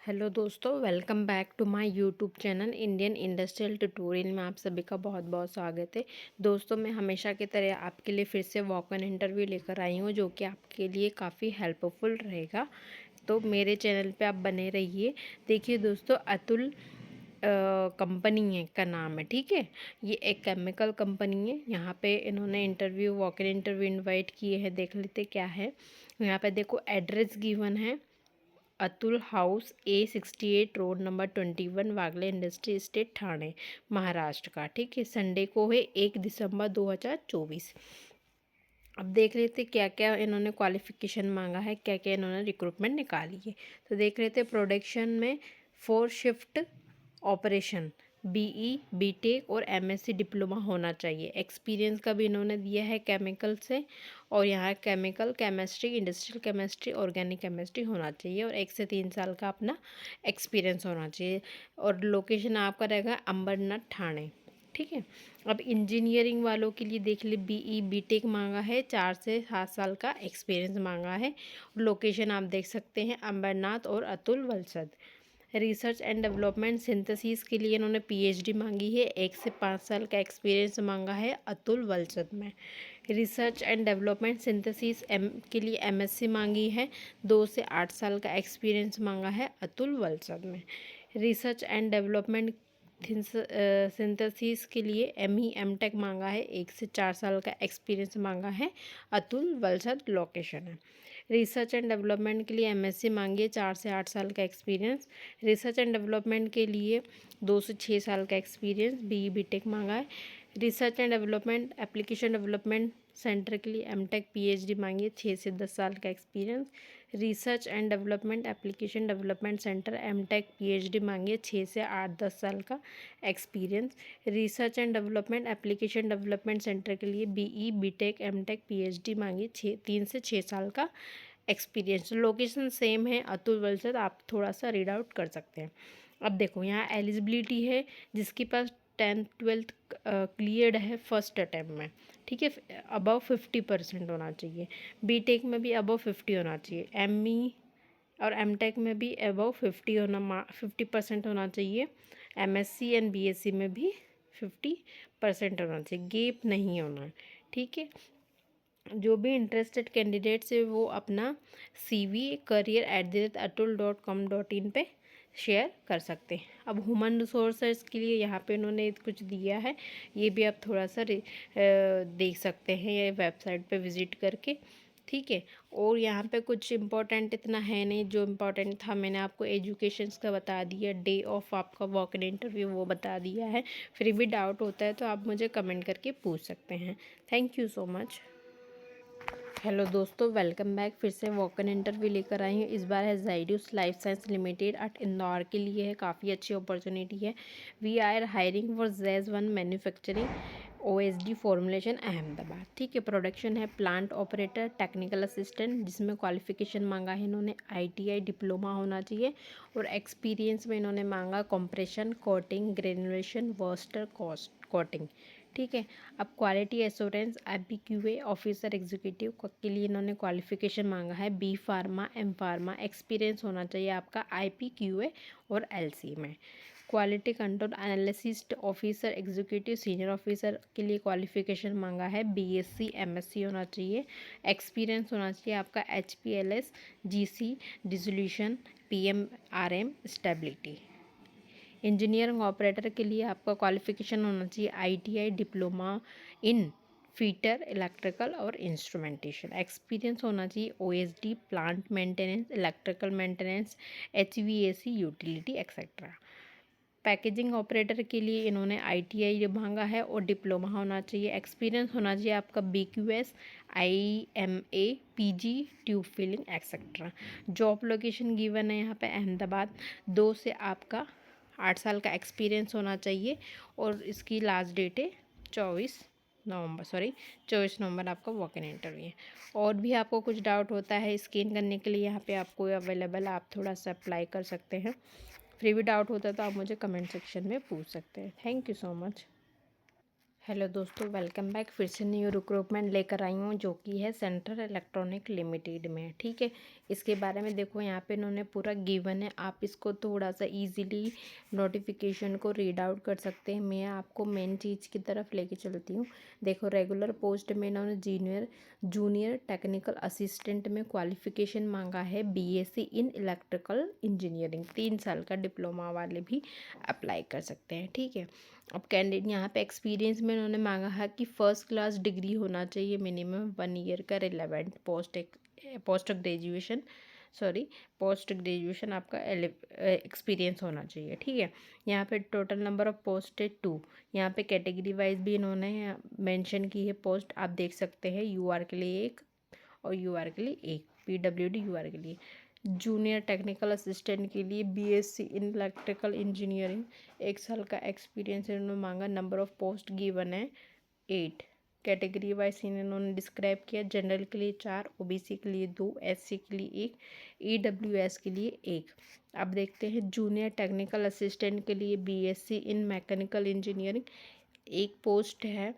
Hello दोस्तों, welcome back to my YouTube channel Indian industrial tutorial में आप सभी का बहुत बहुत स्वागत है। दोस्तों, मैं हमेशा की तरह आपके लिए फिर से वॉक इन इंटरव्यू लेकर आई हूँ जो कि आपके लिए काफ़ी हेल्पफुल रहेगा। तो मेरे चैनल पे आप बने रहिए। देखिए दोस्तों, अतुल कंपनी है का नाम है, ठीक है। ये एक केमिकल कंपनी है। यहाँ पे इन्होंने interview walk in interview invite किए हैं। देख लेते क्या है। यहाँ पे देखो एड्रेस गिवन है, Atul house A68 road number 21 वागले इंडस्ट्री स्टेट ठाणे महाराष्ट्र का, ठीक है। संडे को है 1 दिसंबर 2024। अब देख लेते क्या क्या इन्होंने क्वालिफिकेशन मांगा है, क्या क्या इन्होंने रिक्रूटमेंट निकाली है। तो देख लेते प्रोडक्शन में 4 शिफ्ट ऑपरेशन, BE BTech और MSc डिप्लोमा होना चाहिए। एक्सपीरियंस का भी इन्होंने दिया है केमिकल से, और यहाँ chemical chemistry, industrial chemistry, organic chemistry होना चाहिए, और 1 से 3 साल का अपना एक्सपीरियंस होना चाहिए। और लोकेशन आपका रहेगा अंबरनाथ ठाणे, ठीक है। अब इंजीनियरिंग वालों के लिए देख ले, BE BTech मांगा है, 4 से 7 साल का एक्सपीरियंस मांगा है। लोकेशन आप देख सकते हैं अंबरनाथ और Atul Valsad. Research and development synthesis के लिए इन्होंने PhD मांगी है, 1 से 5 साल का एक्सपीरियंस मांगा है अतुल वलसद में। रिसर्च एंड डेवलपमेंट सिंथेसिस के लिए MSc मांगी है, 2 से 8 साल का एक्सपीरियंस मांगा है अतुल वलसद में। रिसर्च एंड डेवलपमेंट सिंथेसिस के लिए ME MTech मांगा है, 1 से 4 साल का एक्सपीरियंस मांगा है अतुल वलसद लोकेशन है। रिसर्च एंड डेवलपमेंट के लिए MSc मांगी है, 4 से 8 साल का एक्सपीरियंस। रिसर्च एंड डेवलपमेंट के लिए 2 से 6 साल का एक्सपीरियंस। BE BTech मांगा है। Research and development application development centre के लिए MTech PhD मांगी है, 6 से 10 साल का experience. Research and development application development centre MTech PhD मांगी है, 6 से 8-10 साल का experience. Research and development application development centre के लिए BE BTech MTech PhD मांगी 3 से 6 साल का एक्सपीरियंस। लोकेशन सेम है अतुल वलसद, आप थोड़ा सा रीड आउट कर सकते हैं। अब देखो यहाँ एलिजिबिलिटी है, जिसके पास 10th-12th क्लियर्ड है फर्स्ट अटैम्प्ट में, ठीक है, अबव 50% होना चाहिए। BTech में भी अबव 50 होना चाहिए। ME और MTech में भी अबव 50% होना चाहिए। MSc एंड BSc में भी 50% होना चाहिए, गैप नहीं होना, ठीक है। जो भी इंटरेस्टेड कैंडिडेट्स है वो अपना CV career@atul.com.in पे शेयर कर सकते हैं। अब ह्यूमन रिसोर्सेज के लिए यहाँ पे इन्होंने कुछ दिया है, ये भी आप थोड़ा सा देख सकते हैं ये वेबसाइट पे विज़िट करके, ठीक है। और यहाँ पे कुछ इम्पोर्टेंट इतना है नहीं, जो इम्पोर्टेंट था मैंने आपको एजुकेशंस का बता दिया, डे ऑफ आपका वॉक इन इंटरव्यू वो बता दिया है। फिर भी डाउट होता है तो आप मुझे कमेंट करके पूछ सकते हैं। Thank you so much. Hello दोस्तों, वेलकम बैक। फिर से वॉक इन इंटरव्यू लेकर आई हूँ। इस बार है Zydus life science limited at Indore के लिए है, काफ़ी अच्छी अपॉर्चुनिटी है। We are hiring for ZES1 manufacturing OSD formulation Ahmedabad, ठीक है। प्रोडक्शन है प्लांट ऑपरेटर, टेक्निकल असिस्टेंट, जिसमें क्वालिफिकेशन मांगा है इन्होंने ITI डिप्लोमा होना चाहिए, और एक्सपीरियंस में इन्होंने मांगा compression, coating, granulation, Wurster coating, ठीक है। अब quality assurance IPQA officer executive के लिए इन्होंने क्वालिफिकेशन मांगा है B pharma M pharma, experience होना चाहिए आपका IPQA और LC में। Quality control analyst officer executive senior officer के लिए क्वालिफिकेशन मांगा है BSc MSc होना चाहिए। एक्सपीरियंस होना चाहिए आपका HPLS GC dissolution PMRM stability. Engineering operator के लिए आपका क्वालिफिकेशन होना चाहिए ITI diploma in fitter electrical और इंस्ट्रूमेंटेशन। एक्सपीरियंस होना चाहिए OSD plant maintenance, electrical maintenance, HVAC utility etcetera. Packaging operator के लिए इन्होंने ITI मांगा है और डिप्लोमा होना चाहिए। एक्सपीरियंस होना चाहिए आपका BQS IMA PG tube filling etcetera. Job location given है यहाँ पे अहमदाबाद। 2 से आपका 8 साल का एक्सपीरियंस होना चाहिए, और इसकी लास्ट डेट है 24 नवंबर आपका वॉक इन इंटरव्यू है। और भी आपको कुछ डाउट होता है स्कैन करने के लिए, यहाँ पे आपको अवेलेबल, आप थोड़ा सा अप्लाई कर सकते हैं। फिर भी डाउट होता है तो आप मुझे कमेंट सेक्शन में पूछ सकते हैं। Thank you so much. Hello दोस्तों, वेलकम बैक। फिर से न्यू रिक्रूटमेंट लेकर आई हूँ जो कि है सेंट्रल इलेक्ट्रॉनिक लिमिटेड में। ठीक है, इसके बारे में देखो यहाँ पे इन्होंने पूरा गिवन है, आप इसको थोड़ा सा इजीली नोटिफिकेशन को रीड आउट कर सकते हैं। मैं आपको मेन चीज़ की तरफ लेके चलती हूँ। देखो, रेगुलर पोस्ट में इन्होंने जूनियर टेक्निकल असिस्टेंट में क्वालिफिकेशन मांगा है BSc इन इलेक्ट्रिकल इंजीनियरिंग। 3 साल का डिप्लोमा वाले भी अप्लाई कर सकते हैं। ठीक है, अब कैंडिडेट यहाँ पे एक्सपीरियंस में उन्होंने मांगा है कि फर्स्ट क्लास डिग्री होना चाहिए, मिनिमम 1 ईयर का रिलेवेंट पोस्ट ग्रेजुएशन आपका एक्सपीरियंस होना चाहिए। ठीक है, यहाँ पे टोटल नंबर ऑफ पोस्ट है 2। यहाँ पे कैटेगरी वाइज भी इन्होंने मेंशन की है पोस्ट, आप देख सकते हैं। UR के लिए 1 और UR के लिए 1, PWD UR के लिए। जूनियर टेक्निकल असिस्टेंट के लिए BSc इन इलेक्ट्रिकल इंजीनियरिंग, 1 साल का एक्सपीरियंस इन्होंने मांगा। नंबर ऑफ पोस्ट गिवन है 8। कैटेगरी वाइज इन्होंने डिस्क्राइब किया। जनरल के लिए 4, OBC के लिए 2, SC के लिए 1, EWS के लिए 1। अब देखते हैं जूनियर टेक्निकल असिस्टेंट के लिए BSc इन मैकेनिकल इंजीनियरिंग, 1 पोस्ट है,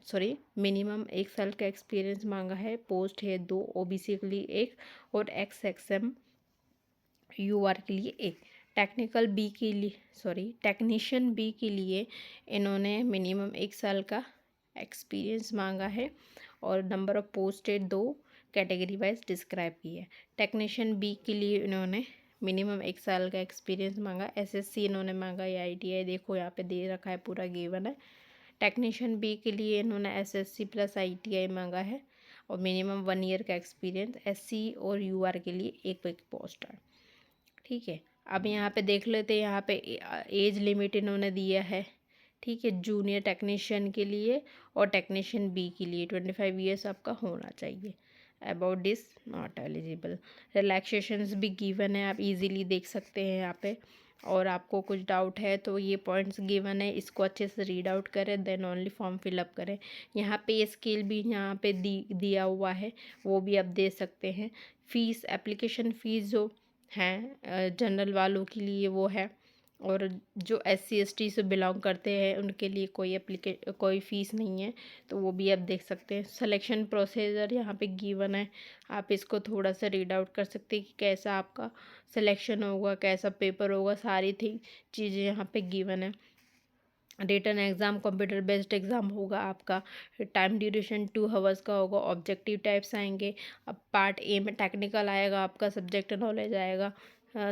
मिनिमम 1 साल का एक्सपीरियंस मांगा है। पोस्ट है 2, OBC के लिए 1 और XXM UR के लिए 1। टेक्नीशियन बी के लिए इन्होंने मिनिमम 1 साल का एक्सपीरियंस मांगा है और नंबर ऑफ पोस्ट है 2, कैटेगरी वाइज डिस्क्राइब की है। टेक्नीशियन बी के लिए इन्होंने मिनिमम 1 साल का एक्सपीरियंस मांगा। SSC इन्होंने मांगा या ITI, देखो यहाँ पे दे रखा है, पूरा गिवन है। टेक्नीशियन बी के लिए इन्होंने SSC प्लस ITI मांगा है और मिनिमम 1 ईयर का एक्सपीरियंस। SC और UR के लिए 1 पोस्ट है। ठीक है, अब यहाँ पे देख लेते हैं, यहाँ पे एज लिमिट इन्होंने दिया है। ठीक है, जूनियर टेक्नीशियन के लिए और टेक्नीशियन बी के लिए 25 ईयर्स आपका होना चाहिए। About this not eligible. Relaxations भी गिवन है, आप इजीली देख सकते हैं यहाँ पे। और आपको कुछ डाउट है तो ये पॉइंट्स गिवन है, इसको अच्छे से रीड आउट करें, देन ओनली फॉर्म फिलअप करें। यहाँ पे स्केल भी यहाँ पे दिया हुआ है, वो भी आप दे सकते हैं। फीस, एप्लीकेशन फ़ीस जो हैं जनरल वालों के लिए वो है, और जो SC ST से बिलोंग करते हैं उनके लिए कोई फ़ीस नहीं है, तो वो भी आप देख सकते हैं। सिलेक्शन प्रोसीजर यहाँ पे गिवन है, आप इसको थोड़ा सा रीड आउट कर सकते हैं कि कैसा आपका सिलेक्शन होगा, कैसा पेपर होगा, सारी चीज़ें यहाँ पे गिवन है। Written exam computer based exam होगा आपका। टाइम ड्यूरेशन 2 आवर्स का होगा। ऑब्जेक्टिव टाइप्स आएंगे। अब पार्ट A में टेक्निकल आएगा, आपका सब्जेक्ट नॉलेज आएगा।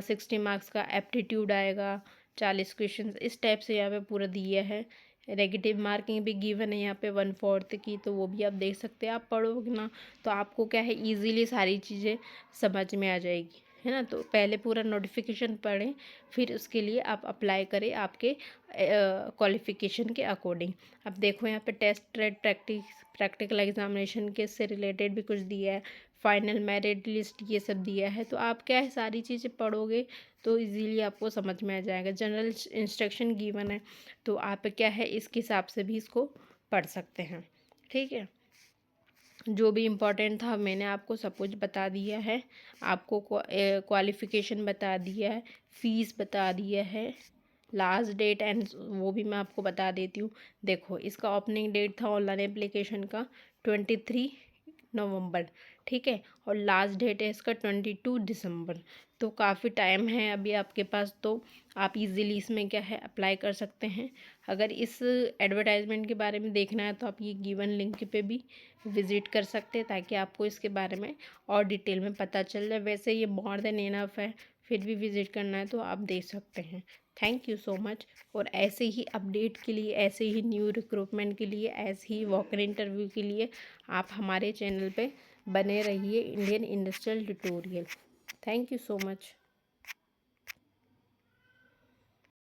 60 मार्क्स का एप्टीट्यूड आएगा, 40 क्वेश्चन इस टाइप से यहाँ पे पूरा दिया है। नेगेटिव मार्किंग भी गिवन है यहाँ पे 1/4 की, तो वो भी आप देख सकते हैं। आप पढ़ोगे ना तो आपको क्या है, ईजीली सारी चीज़ें समझ में आ जाएगी, है ना। तो पहले पूरा नोटिफिकेशन पढ़ें, फिर उसके लिए आप अप्लाई करें आपके क्वालिफ़िकेशन के अकॉर्डिंग। अब देखो यहाँ पे टेस्ट, ट्रेड, प्रैक्टिकल एग्जामिनेशन के से रिलेटेड भी कुछ दिया है। फाइनल मेरिट लिस्ट ये सब दिया है, तो आप क्या है, सारी चीज़ें पढ़ोगे तो इजीली आपको समझ में आ जाएगा। जनरल इंस्ट्रक्शन गिवन है, तो आप क्या है, इसके हिसाब से भी इसको पढ़ सकते हैं। ठीक है, जो भी इम्पोर्टेंट था मैंने आपको सब कुछ बता दिया है। आपको क्वालिफ़िकेशन बता दिया है, फ़ीस बता दिया है, लास्ट डेट एंड वो भी मैं आपको बता देती हूँ। देखो, इसका ओपनिंग डेट था ऑनलाइन एप्लीकेशन का 23 नवंबर, ठीक है, और लास्ट डेट है इसका 22 दिसंबर। तो काफ़ी टाइम है अभी आपके पास, तो आप इजीली इसमें क्या है, अप्लाई कर सकते हैं। अगर इस एडवर्टाइजमेंट के बारे में देखना है तो आप ये गिवन लिंक पे भी विज़िट कर सकते हैं, ताकि आपको इसके बारे में और डिटेल में पता चल जाए। वैसे ये मोर देन इनफ है, फिर भी विज़िट करना है तो आप देख सकते हैं। Thank you so much. और ऐसे ही अपडेट के लिए, ऐसे ही न्यू रिक्रूटमेंट के लिए, ऐसे ही वॉक इन इंटरव्यू के लिए आप हमारे चैनल पे बने रहिए, Indian industrial tutorial. Thank you so much.